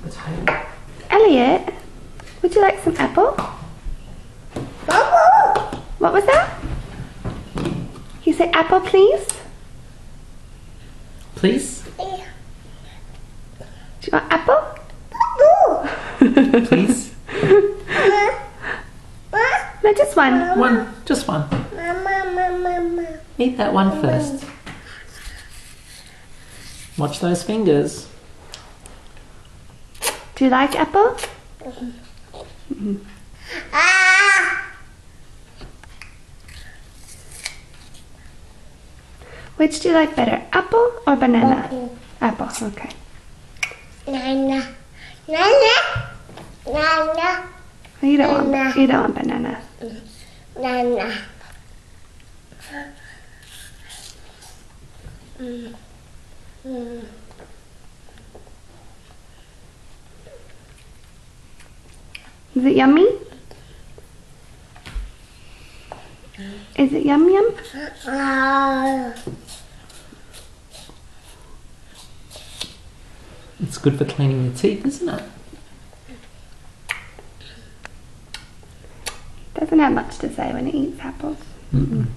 the tail. Elliot, would you like some apple? What was that? You say apple, please? Please? Do you want apple? Please? No, just one. One. Just one. Eat that one first. Watch those fingers. Do you like apple? Which do you like better, apple or banana? Apple, okay. Nana. You don't want banana. Nana. Is it yummy? Is it yum yum? It's good for cleaning your teeth, isn't it? Doesn't have much to say when it eats apples. Mm-mm.